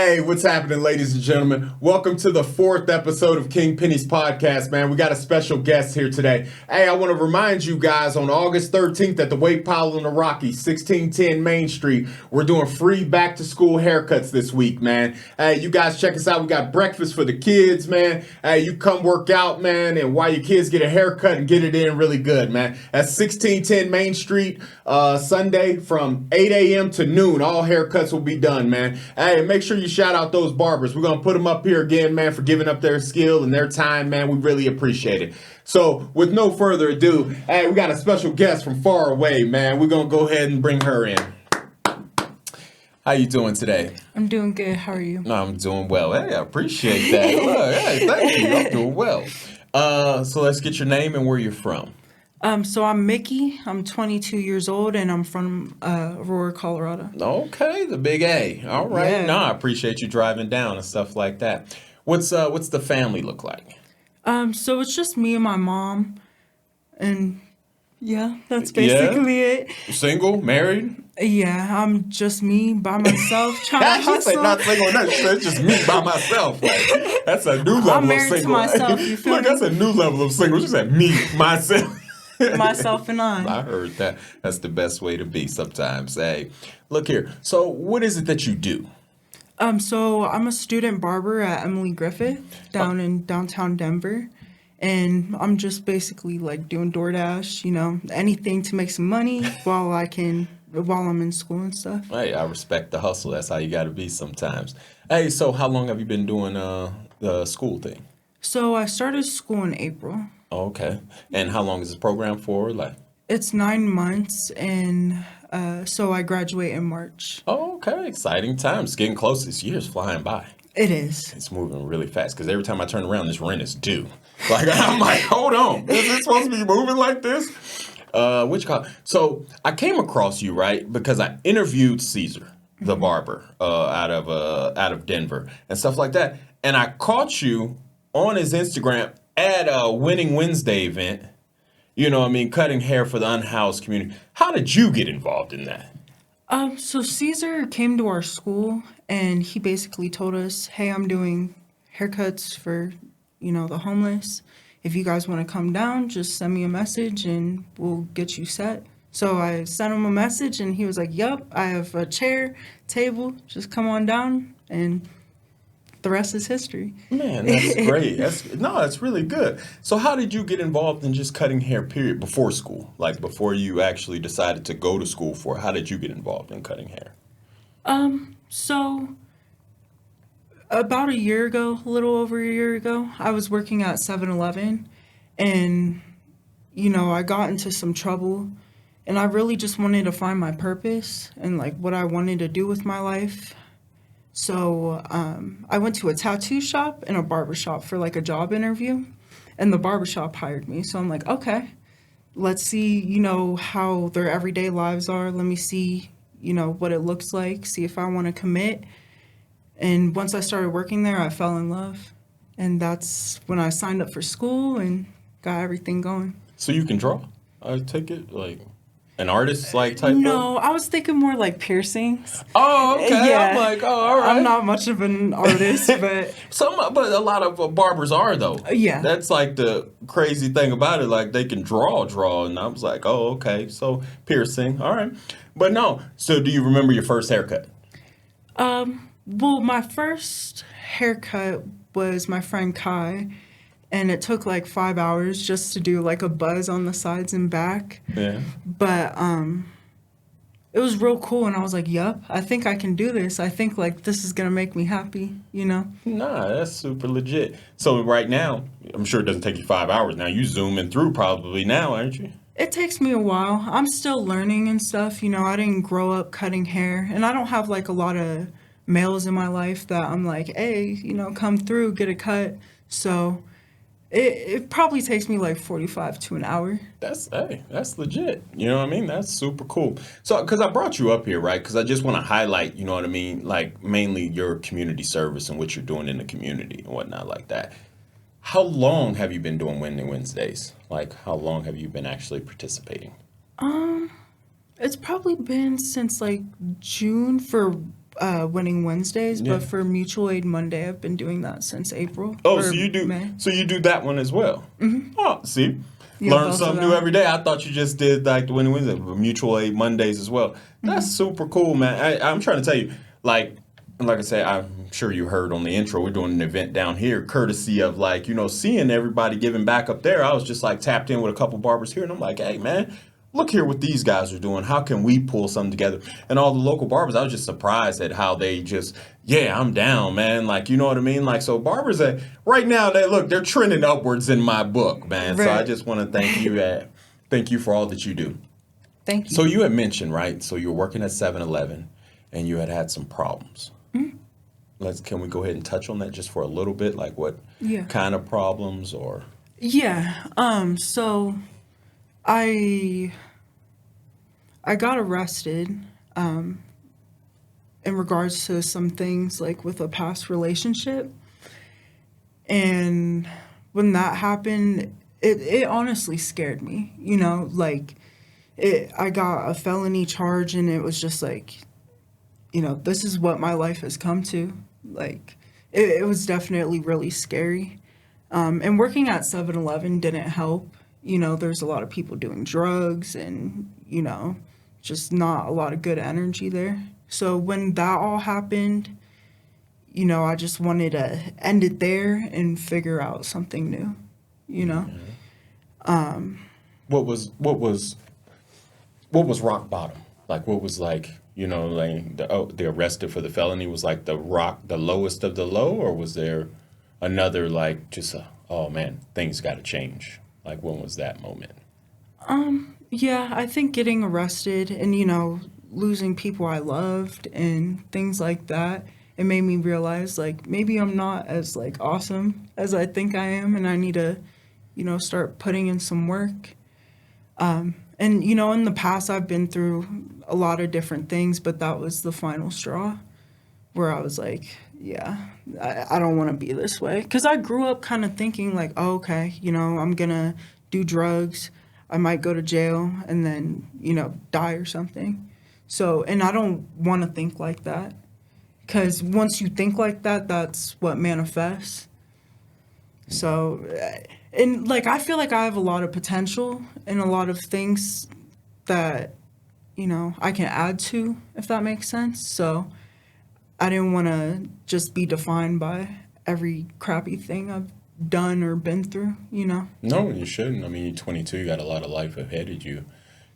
Hey, what's happening, ladies and gentlemen? Welcome to the 4th episode of King Penny's podcast, man. We got a special guest here today. Hey, I want to remind you guys, on August 13th at the Wake Pile in the Rockies, 1610 Main Street, we're doing free back-to-school haircuts this week, man. Hey, you guys check us out. We got breakfast for the kids, man. Hey, you come work out, man, and while your kids get a haircut and get it in really good, man. That's 1610 Main Street, Sunday from 8 a.m. to noon. All haircuts will be done, man. Hey, make sure you shout out those barbers. We're going to put them up here again, man, for giving up their skill and their time, man. We really appreciate it. So, with no further ado, hey, we got a special guest from far away, man. We're going to go ahead and bring her in. How you doing today? I'm doing good. How are you? No, I'm doing well. Hey, I appreciate that. Look, hey, thank you. I'm doing well. So let's get your name and where you're from. So I'm Mickie. I'm 22 years old, and I'm from Auror, Colorado. Okay, the big A. All right. Yeah. No, I appreciate you driving down and stuff like that. What's the family look like? So it's just me and my mom, and yeah, that's basically it. Single, married? Yeah, I'm just me by myself trying to She said hustle. not single, no, she said just me by myself. Like, that's a new level I'm of married to single. myself, you feel Look, me? that's a new level of single. She said me, myself. Myself and I. I heard that. That's the best way to be sometimes. Hey, look here. So what is it that you do? So I'm a student barber at Emily Griffith down in downtown Denver. And I'm just basically like doing DoorDash, you know, anything to make some money while I'm in school and stuff. Hey, I respect the hustle. That's how you got to be sometimes. Hey, so how long have you been doing the school thing? So I started school in April. Okay. And how long is this program for? Like, It's 9 months, and so I graduate in March. oh, okay. Exciting times. Getting close. This year's flying by. It is. It's moving really fast because every time I turn around, this rent is due. Like, I'm like, hold on. Is it supposed to be moving like this? So I came across you, right? Because I interviewed Caesar, the barber, out of Denver and stuff like that. And I caught you on his Instagram at a Winning Wednesday event. You know what I mean? Cutting hair for the unhoused community. How did you get involved in that? So Caesar came to our school, and he basically told us, hey, I'm doing haircuts for, you know, the homeless. If you guys want to come down, just send me a message, and we'll get you set. So I sent him a message, and he was like, yep, I have a chair, table, just come on down, and the rest is history. Man, that's great. That's really good. So how did you get involved in just cutting hair, period, before school? Like before you actually decided to go to school for it, how did you get involved in cutting hair? So about a year ago, a little over a year ago, I was working at 7-Eleven, and, you know, I got into some trouble, and I really just wanted to find my purpose and, like, what I wanted to do with my life. So I went to a tattoo shop and a barber shop for, like, a job interview, and the barber shop hired me. So I'm like, okay, let's see, you know, how their everyday lives are. Let me see, you know, what it looks like, see if I want to commit. And once I started working there, I fell in love. And that's when I signed up for school and got everything going. So you can draw? I take it like an artist like type No, I was thinking more like piercings. Oh, okay. Yeah. I'm like, oh, all right. I'm not much of an artist, but But a lot of barbers are though. Yeah. That's like the crazy thing about it. Like they can draw, and I was like, oh, okay. So piercing, all right. But no. So do you remember your first haircut? well, my first haircut was my friend Kai, and it took like 5 hours just to do like a buzz on the sides and back. Yeah. But it was real cool, and I was like, yup, I think I can do this. I think like this is gonna make me happy, you know? Nah, that's super legit. So right now, I'm sure it doesn't take you 5 hours. Now you zooming through probably now, aren't you? It takes me a while. I'm still learning and stuff, you know. I didn't grow up cutting hair, and I don't have like a lot of males in my life that I'm like, hey, you know, come through, get a cut. So it probably takes me like 45 to an hour. That's legit. You know what I mean? That's super cool. So, because I brought you up here, right? Because I just want to highlight, you know what I mean? Like mainly your community service and what you're doing in the community and whatnot like that. How long have you been doing Winning Wednesdays? Like, how long have you been actually participating? It's probably been since like June for Winning Wednesdays, Yeah. but for Mutual Aid Monday, I've been doing that since April. Oh, or so you do. May. So you do that one as well. Mm-hmm. Oh, see, Yeah, learn both something of new them. every day. I thought you just did like the Winning Wednesday, Mutual Aid Mondays as well. That's super cool, man. I'm trying to tell you, like I said, I'm sure you heard on the intro. We're doing an event down here, courtesy of like seeing everybody giving back up there. I was just like tapped in with a couple barbers here, and I'm like, hey, man. Look here what these guys are doing. How can we pull something together? And all the local barbers, I was just surprised at how they just, yeah, I'm down, man. Like, you know what I mean? Like, so barbers, right now, they're trending upwards in my book, man. So I Right. just want to thank you for all that you do. Thank you. So you had mentioned, right? So you were working at 7-Eleven and you had some problems. Can we go ahead and touch on that just for a little bit? Like what Yeah. kind of problems or? Yeah. So I got arrested in regards to some things like with a past relationship. And when that happened, it honestly scared me. Like I got a felony charge and it was just like, this is what my life has come to. Like it was definitely really scary. And working at 7-Eleven didn't help. There's a lot of people doing drugs and, just not a lot of good energy there. So when that all happened, I just wanted to end it there and figure out something new. What was rock bottom? Like what was like, like the arrested for the felony was like the lowest of the low, or was there another like just oh man, things got to change? Like when was that moment? Yeah, I think getting arrested and, losing people I loved and things like that, it made me realize like maybe I'm not as like awesome as I think I am, and I need to, start putting in some work. And, in the past I've been through a lot of different things, but that was the final straw where I was like, yeah, I don't want to be this way. Because I grew up kind of thinking like, oh, okay, I'm going to do drugs. I might go to jail and then, die or something. So, and I don't want to think like that. Because once you think like that, that's what manifests. So, and like, I feel like I have a lot of potential and a lot of things that, I can add to, if that makes sense. So, I didn't want to just be defined by every crappy thing I've done or been through. No, you shouldn't. I mean, you're 22, you got a lot of life ahead of you,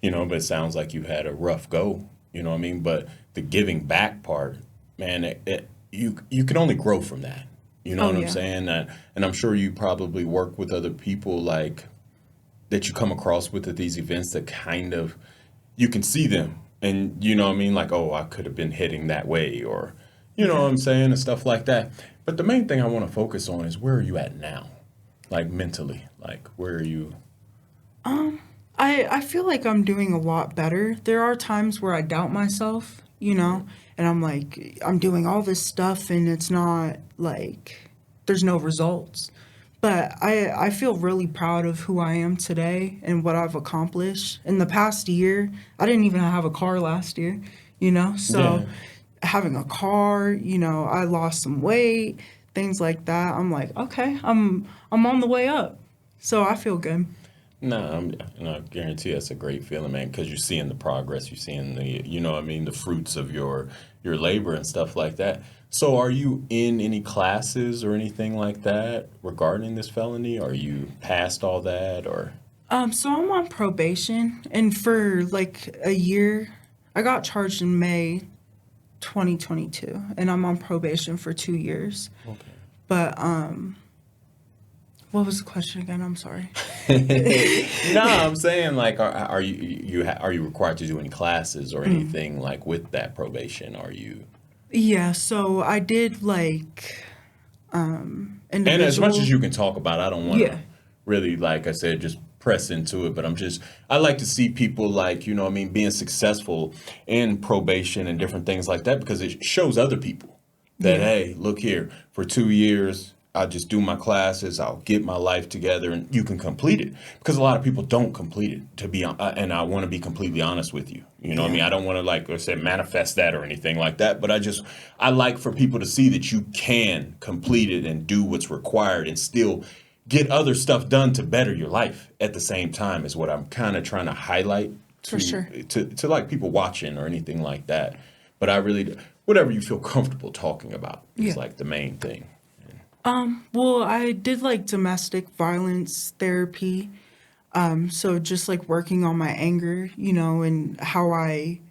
but it sounds like you had a rough go, you know what I mean? But the giving back part, man, you can only grow from that. You know what I'm saying? And I'm sure you probably work with other people like that you come across with at these events that kind of, you can see them and you know what I mean? Like, oh, I could have been heading that way or, you know what I'm saying? And stuff like that. But the main thing I want to focus on is where are you at now? Like mentally, like where are you? I feel like I'm doing a lot better. There are times where I doubt myself, and I'm like, I'm doing all this stuff and it's not like, there's no results. But I feel really proud of who I am today and what I've accomplished. In the past year, I didn't even have a car last year, So having a car, I lost some weight, things like that. I'm like, okay, I'm on the way up. So I feel good. No, I guarantee that's a great feeling, man, because you're seeing the progress, you're seeing the fruits of your labor and stuff like that. So are you in any classes or anything like that regarding this felony? Are you past all that or? So I'm on probation, and for like a year, I got charged in May 2022, and I'm on probation for 2 years. Okay. But what was the question again? I'm sorry. No, I'm saying like, are you required to do any classes or anything like with that probation? Are you? Yeah, so I did like And as much as you can talk about, I don't want to Yeah. really, like I said, just press into it. But I like to see people like, being successful in probation and different things like that because it shows other people that, Yeah. hey, look here, for 2 years, I'll just do my classes, I'll get my life together, and you can complete it. Because a lot of people don't complete it, and I want to be completely honest with you. You know what I mean? I don't want to, like I said, manifest that or anything like that, but I like for people to see that you can complete it and do what's required and still get other stuff done to better your life at the same time is what I'm kind of trying to highlight For sure. to like people watching or anything like that. But I really, whatever you feel comfortable talking about is like the main thing. Well, I did like domestic violence therapy. So just like working on my anger, and how I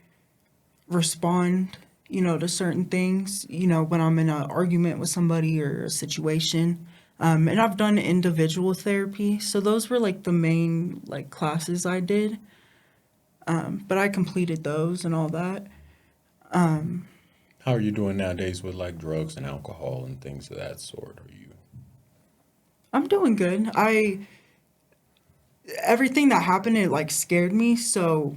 respond, to certain things, when I'm in an argument with somebody or a situation. And I've done individual therapy. So those were like the main like classes I did. But I completed those and all that. How are you doing nowadays with like drugs and alcohol and things of that sort? Are you? I'm doing good. Everything that happened, it like scared me. So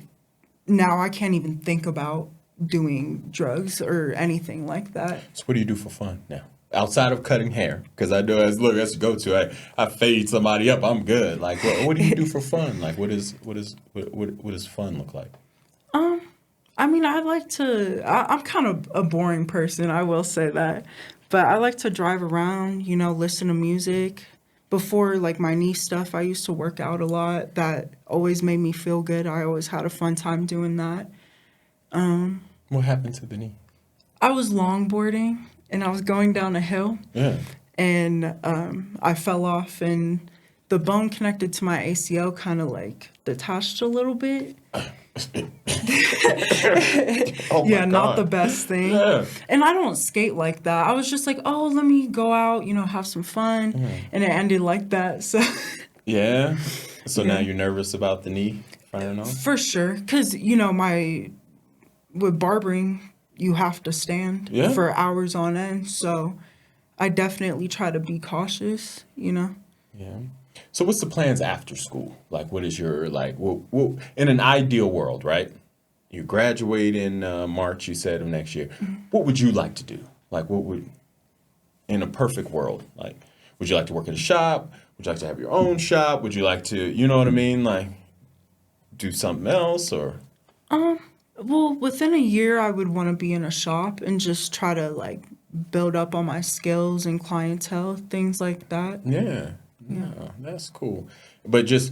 now I can't even think about doing drugs or anything like that. So what do you do for fun now? Outside of cutting hair, because I know that's a go-to. I fade somebody up, I'm good. Like, what do you do for fun? Like, what does fun look like? I mean, I'm kind of a boring person, I will say that. But I like to drive around, listen to music. Before, like, my knee stuff, I used to work out a lot. That always made me feel good. I always had a fun time doing that. What happened to the knee? I was longboarding, and I was going down a hill. Yeah. And I fell off, and the bone connected to my ACL kind of, like, detached a little bit. Oh Yeah, my not the God. best thing. Yeah. And I don't skate like that. I was just like, oh, let me go out, have some fun. And it ended like that. So Yeah. So now you're nervous about the knee firing off? for sure. Because, with barbering, you have to stand Yeah. for hours on end. So I definitely try to be cautious. Yeah. So what's the plans after school? Like, what is your, like, in an ideal world, right? You graduate in March, you said, of next year. What would you like to do? Like, in a perfect world, like, would you like to work in a shop? Would you like to have your own shop? Would you like to, you know what I mean? Like, do something else or? Well, within a year, I would want to be in a shop and just try to, like, build up on my skills and clientele, things like that. Yeah. No, that's cool. But just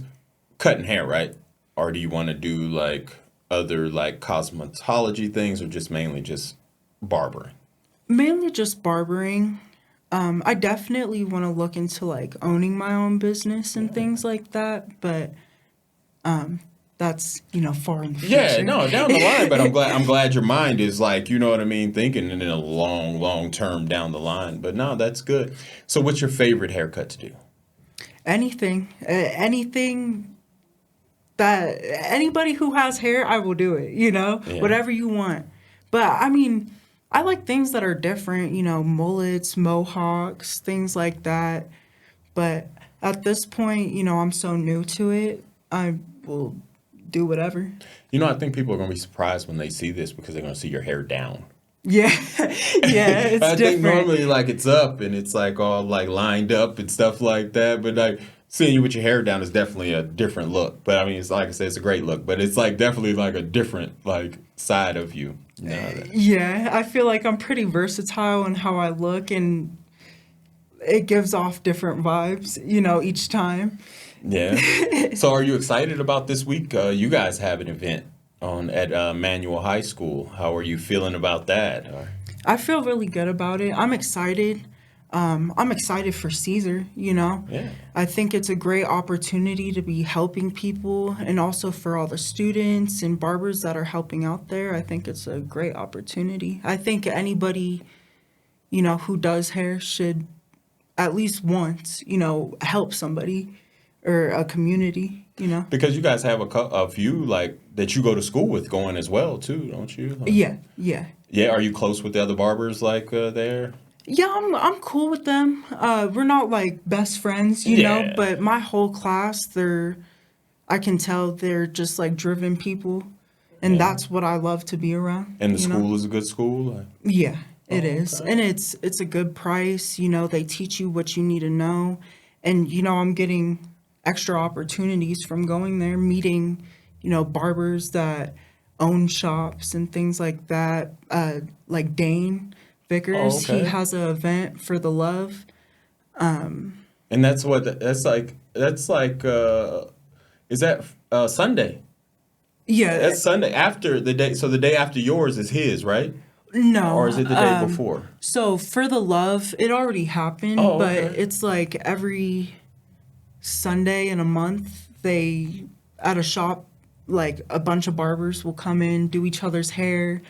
cutting hair, right? Or do you want to do like other like cosmetology things or just mainly just barbering? Mainly just barbering. I definitely want to look into, like, owning my own business and things like that, but that's, far in the future. Yeah, no, down the line, but I'm glad your mind is like, you know what I mean, thinking in a long term down the line. But no, that's good. So what's your favorite haircut to do? Anything. Anything that anybody who has hair, I will do it, Yeah. whatever you want. But I mean, I like things that are different, mullets, mohawks, things like that. But at this point, I'm so new to it, I will do whatever. I think people are going to be surprised when they see this because they're going to see your hair down. Yeah. Yeah, it's I different. think normally like it's up and it's like all like lined up and stuff like that. But like seeing you with your hair down is definitely a different look. But I mean, it's like I said, it's a great look, but it's like definitely like a different like side of you. Yeah, I feel like I'm pretty versatile in how I look, and it gives off different vibes, each time. Yeah. So are you excited about this week? You guys have an event at Manual High School. How are you feeling about that? I feel really good about it. I'm excited. I'm excited for Caesar, Yeah. I think it's a great opportunity to be helping people, and also for all the students and barbers that are helping out there. I think it's a great opportunity. I think anybody, who does hair should at least once, help somebody or a community, Because you guys have a few like that you go to school with going as well too, don't you? Like, Yeah. Yeah. Are you close with the other barbers like there? Yeah, I'm cool with them. We're not like best friends, Yeah. but my whole class, I can tell they're just like driven people, and Yeah. that's what I love to be around. And the school is a good school. Yeah, It Oh, is. okay. And it's a good price. They teach you what you need to know. And I'm getting extra opportunities from going there, meeting, barbers that own shops and things like that. Like Dane Oh, Vickers, he okay. has an event for the love. And that's like is that Sunday? Yeah, That's Sunday after the day. So the day after yours is his, right? Or is no. it the day before? So for the love, it already happened, Oh, but okay. it's like every Sunday in a month, they at a shop, like a bunch of barbers will come in, do each other's hair,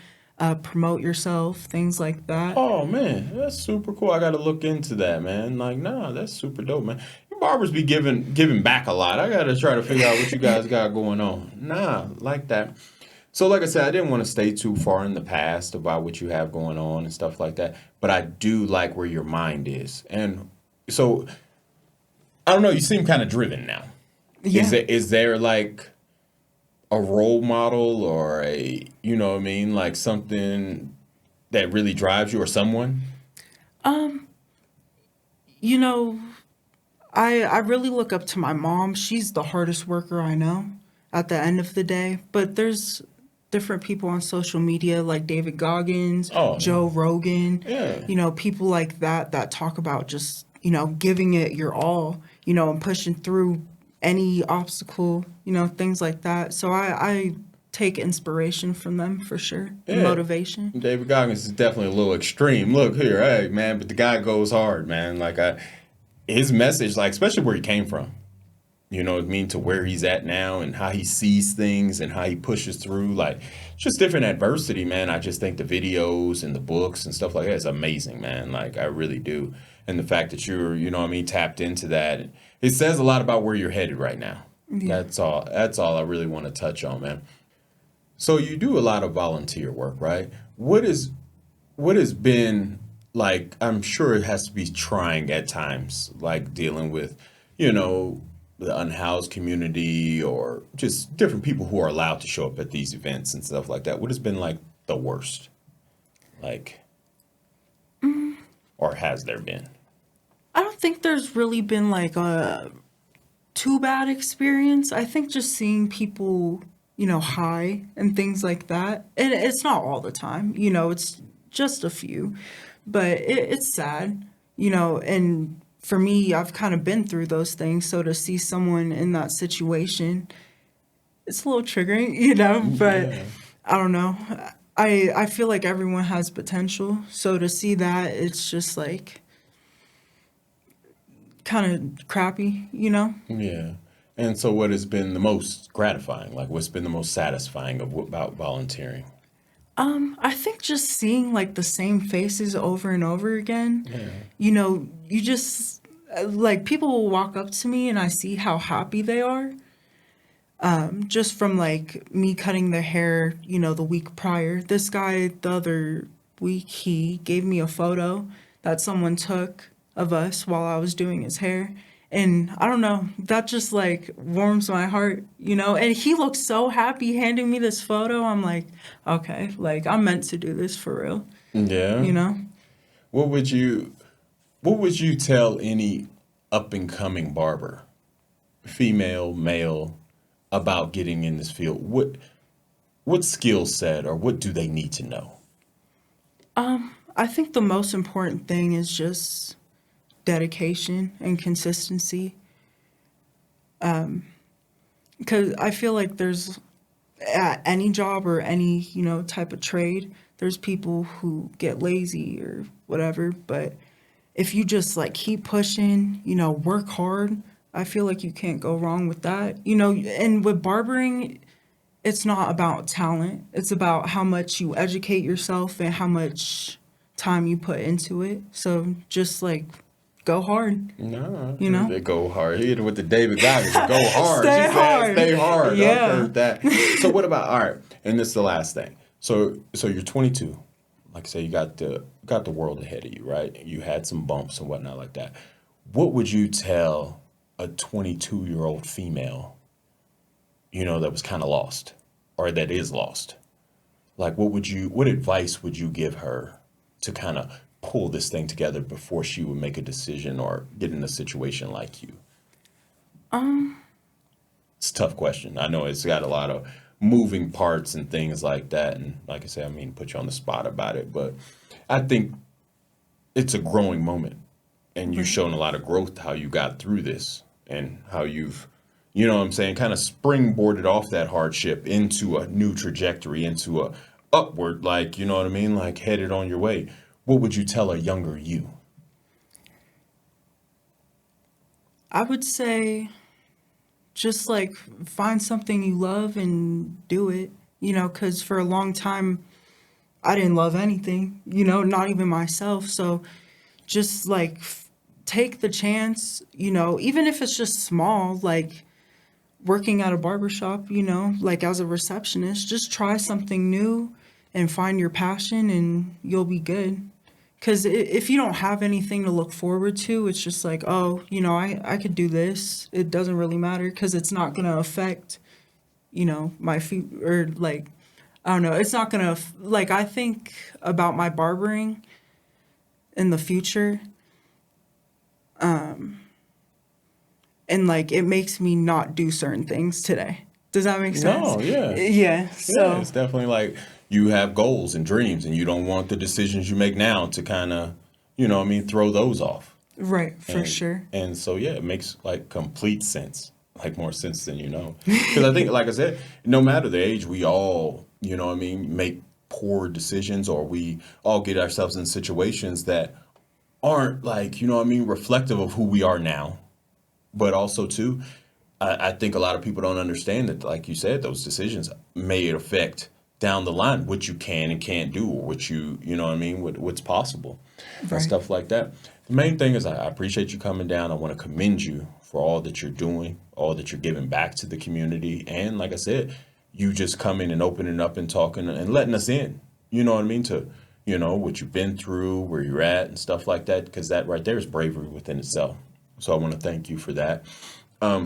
promote yourself, things like that. Oh man, that's super cool. I got to look into that, man. Like, nah, that's super dope, man. Your barbers be giving back a lot. I got to try to figure out what you guys got going on. Nah, like that. So, like I said, I didn't want to stay too far in the past about what you have going on and stuff like that. But I do like where your mind is, and so I don't know. You seem kind of driven now. Yeah. Is there like a role model or a you know what I mean, like something that really drives you or someone? Um, you know, I really look up to my mom. She's the hardest worker I know at the end of the day. But there's different people on social media like David Goggins, Oh, Joe Rogan, yeah. people like that talk about just, giving it your all, and pushing through any obstacle, things like that. So I take inspiration from them for sure and Yeah. motivation. David Goggins is definitely a little extreme. Look here, hey man, but the guy goes hard, man. His message, like especially where he came from, you know what I mean, to where he's at now and how he sees things and how he pushes through. Like, it's just different adversity, man. I just think the videos and the books and stuff like that is amazing, man. Like, I really do. And the fact that you're, you know what I mean, tapped into that, it says a lot about where you're headed right now. Yeah. That's all I really want to touch on, man. So you do a lot of volunteer work, right? What has been like, I'm sure it has to be trying at times, like dealing with, you know, the unhoused community or just different people who are allowed to show up at these events and stuff like that. What has been like the worst? Like, or has there been? I don't think there's really been like a too bad experience. I think just seeing people, high and things like that. And it's not all the time, it's just a few, but it's sad, and for me, I've kind of been through those things. So to see someone in that situation, it's a little triggering, but Yeah. I don't know. I feel like everyone has potential. So to see that, it's just like kind of crappy. Yeah. And so what has been the most gratifying? Like what's been the most satisfying about volunteering? I think just seeing like the same faces over and over again, Yeah. you just like people will walk up to me and I see how happy they are. Just from like me cutting their hair, the week prior. This guy the other week he gave me a photo that someone took of us while I was doing his hair. And I don't know, that just like warms my heart. And he looked so happy handing me this photo. I'm like, okay, like I'm meant to do this for real, Yeah. you know? What would you what would you tell any up and coming barber, female, male, about getting in this field? What skill set or what do they need to know? I think the most important thing is just dedication and consistency. Because I feel like there's at any job or any type of trade, there's people who get lazy or whatever. But if you just like keep pushing, work hard, I feel like you can't go wrong with that. And with barbering, it's not about talent. It's about how much you educate yourself and how much time you put into it. So just like go hard, No, you know? they go hard. Hit it with the David Goggins. Go hard. She Stay said, hard. "Stay hard." I've Yeah. heard that. So what about all right? And this is the last thing. So you're 22. Like I say, you got the world ahead of you, right? You had some bumps and whatnot like that. What would you tell a 22-year-old female, that was kind of lost, or that is lost? Like, what advice would you give her to kind of pull this thing together before she would make a decision or get in a situation like you? It's a tough question. I know it's got a lot of moving parts and things like that. And like I said, I mean, put you on the spot about it, but I think it's a growing moment, and you've shown a lot of growth, how you got through this and how you've, you know what I'm saying, kind of springboarded off that hardship into a new trajectory, into a upward, like, you know what I mean? Like headed on your way. What would you tell a younger you? I would say just like find something you love and do it, because for a long time I didn't love anything, not even myself. So just like take the chance, even if it's just small, like working at a barber shop, like as a receptionist, just try something new and find your passion and you'll be good. Because if you don't have anything to look forward to, it's just like, oh, I could do this. It doesn't really matter because it's not going to affect, my feet or like, I don't know. It's not going to, like, I think about my barbering in the future. And like, it makes me not do certain things today. Does that make sense? No, yeah. Yeah. So Yeah, it's definitely like you have goals and dreams, and you don't want the decisions you make now to kind of, throw those off. right, for sure. And so, yeah, it makes like complete sense, like more sense than you know. Because I think, like I said, no matter the age, we all, make poor decisions, or we all get ourselves in situations that aren't like, reflective of who we are now. But also, too, I think a lot of people don't understand that, like you said, those decisions may affect down the line what you can and can't do, or what what's possible and Right. stuff like that. The main thing is I appreciate you coming down. I want to commend you for all that you're doing, all that you're giving back to the community. And like I said, you just coming and opening up and talking and letting us in, to, what you've been through, where you're at and stuff like that, because that right there is bravery within itself. So I want to thank you for that. I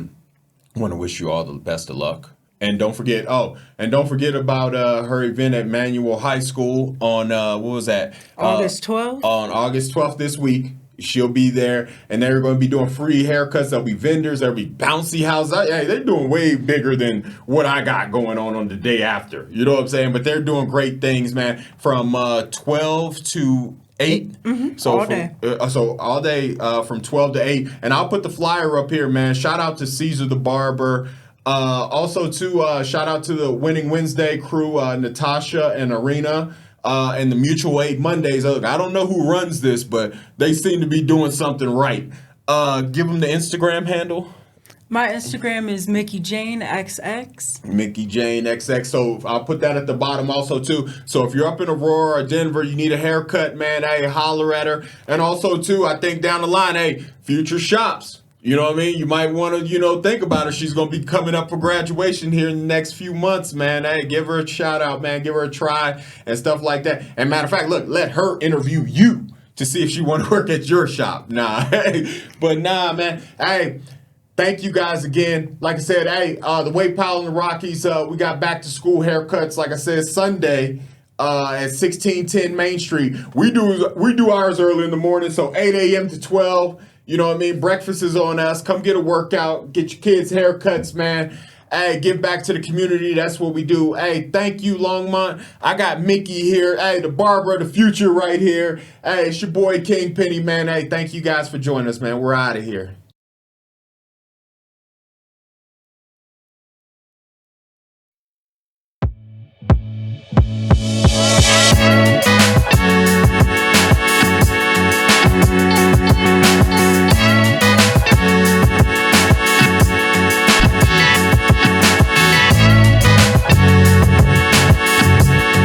want to wish you all the best of luck. And don't forget about her event at Manual High School on what was that? August 12th? On August 12th this week. She'll be there, and they're going to be doing free haircuts. There'll be vendors. There'll be bouncy houses. Hey, they're doing way bigger than what I got going on the day after. You know what I'm saying? But they're doing great things, man. From 12 to 8. Mm-hmm. So All day. So all day from 12 to 8. And I'll put the flyer up here, man. Shout out to Caesar the Barber. Also, to shout out to the Winning Wednesday crew, Natasha and Arena. And the Mutual Aid Mondays. Look, I don't know who runs this, but they seem to be doing something right. Give them the Instagram handle. My Instagram is Mickie Jane XX. Mickie Jane XX. So I'll put that at the bottom also too. So if you're up in Aurora or Denver, you need a haircut, man, hey, holler at her. And also too, I think down the line, hey, future shops. You know what I mean? You might want to, think about her. She's going to be coming up for graduation here in the next few months, man. Hey, give her a shout out, man. Give her a try and stuff like that. And matter of fact, look, let her interview you to see if she want to work at your shop. But man. Hey, thank you guys again. Like I said, hey, the Wake Powell and the Rockies, we got back to school haircuts, like I said, Sunday. At 1610 Main Street. We do ours early in the morning, so 8 a.m. to 12. You know what I mean? Breakfast is on us. Come get a workout. Get your kids' haircuts, man. Hey, give back to the community. That's what we do. Hey, thank you, Longmont. I got Mickie here. Hey, the barber of the future right here. Hey, it's your boy, King Penny, man. Hey, thank you guys for joining us, man. We're out of here.